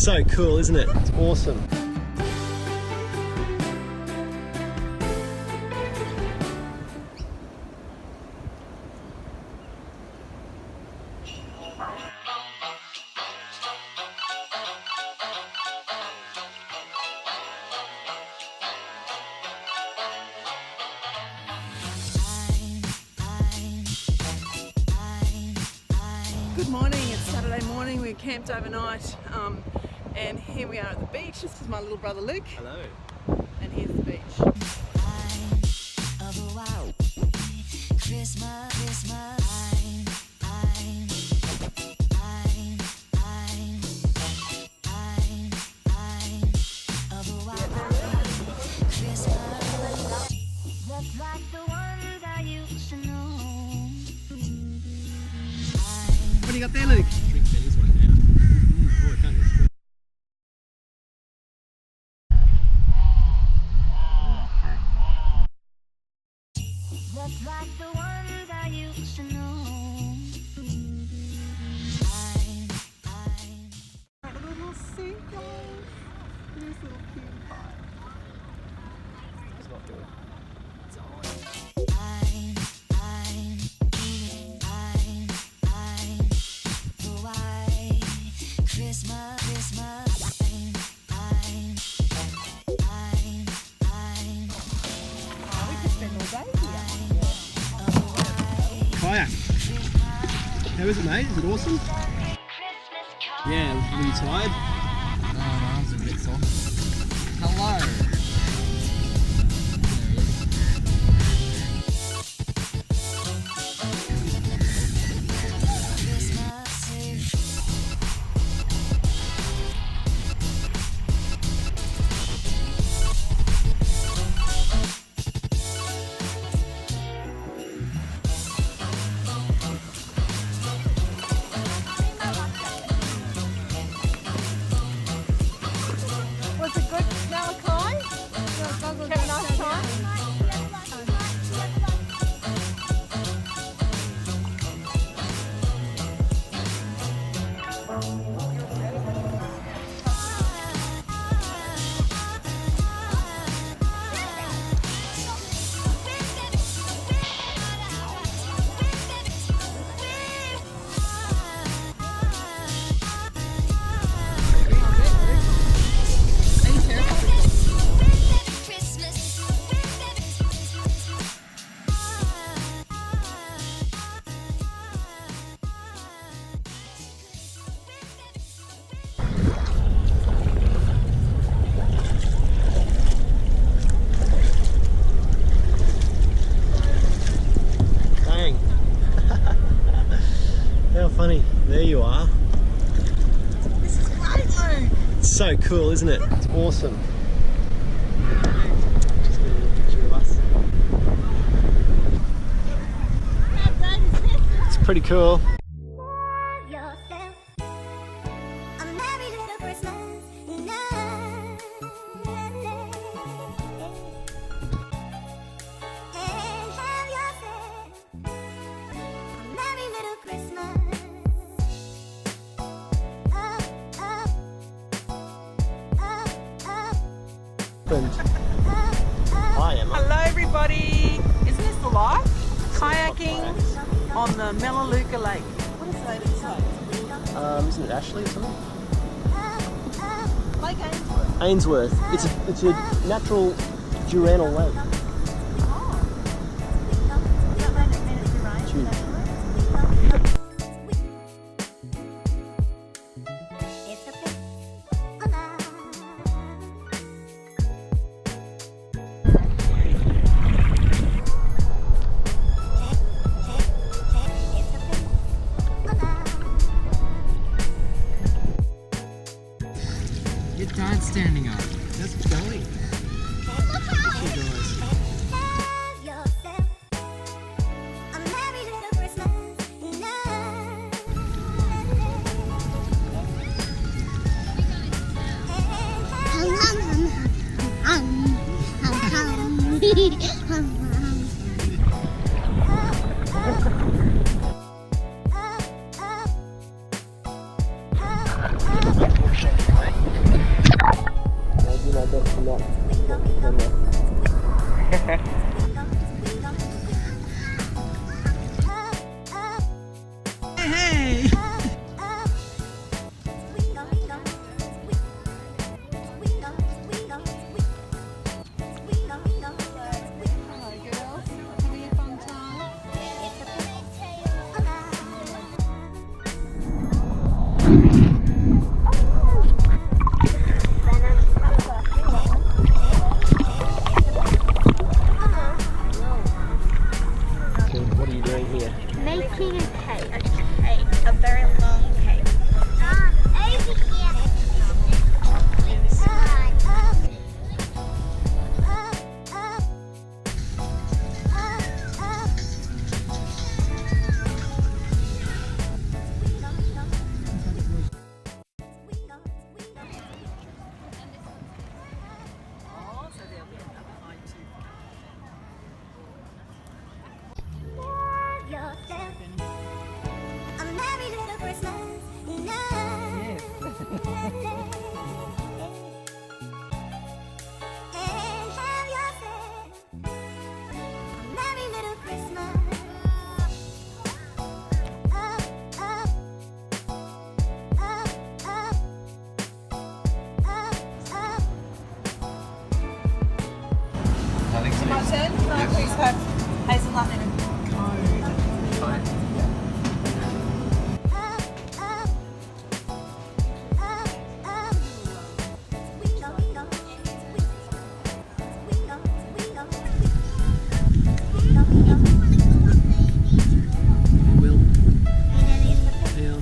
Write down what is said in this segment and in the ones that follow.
So cool, isn't it? It's awesome. Good morning, it's Saturday morning. We camped overnight and here we are at the beach. This is my little brother Luke. Hello. And here's the beach. What do you got there, Luke? Drink Benny's one now. Oh, I can't just... Just like the ones I used to know. A little seagull. This little cutie pie. It's not good. Kayak. How is it, mate? Is it awesome? Yeah, are you tired? No, my arms are a bit sore. Hello! Was it good, Malachi? Have a nice time? Dang. How funny. There you are. This is great, Luke. It's so cool, isn't it? It's awesome. Just get a little picture of us. It's pretty cool. Hi, Emma. Hello everybody. Isn't this the life? Kayaking on the Melaleuca Lake. What is that inside? Isn't it Ashlee or something? Lake Ainsworth. Ainsworth. It's a natural diurnal lake. It's huge. You died standing up. That's going. You guys. best not Hey! What are you doing here? Making a cake. A very long cake. Over here. It's mine. Oh, so there'll be another item. Yourself. A merry little Christmas. Yes. And have yourself a merry little Christmas. Up, up, up, up, up, up. I think so. My turn? Can I please have hazelnut and a Fine. Will. Neil.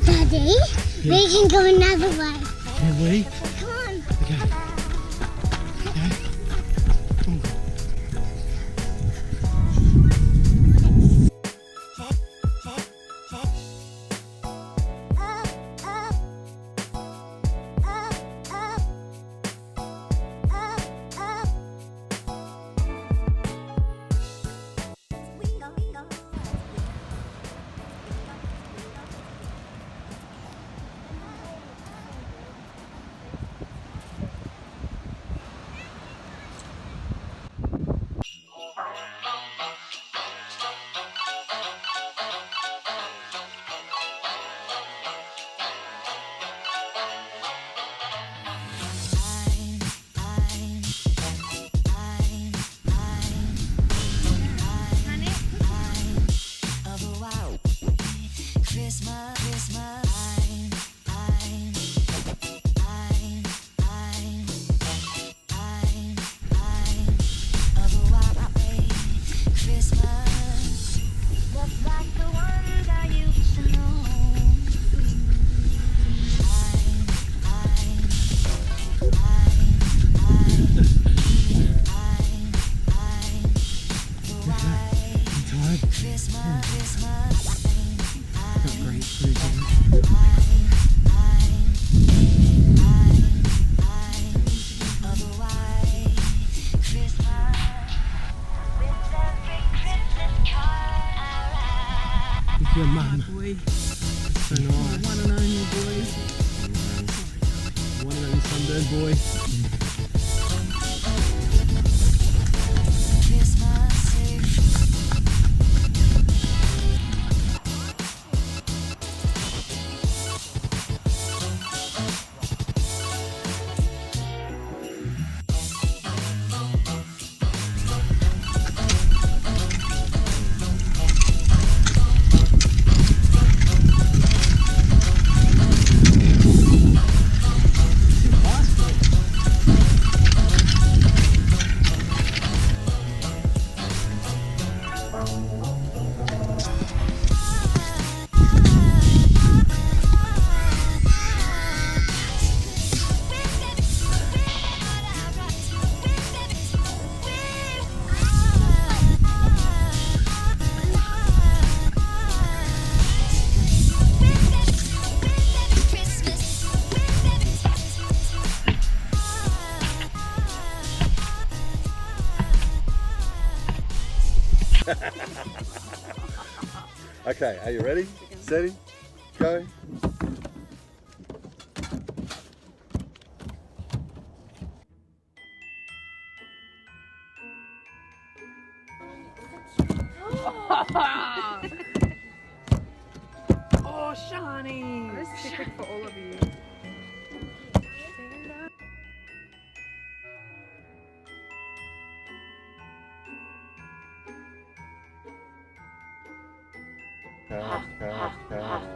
Daddy, we can go another way. Can we? Come on. Okay. Got great food here. Bird boy. Okay, are you ready? Steady, go. Oh, Shani! This is secret for all of you. Cut.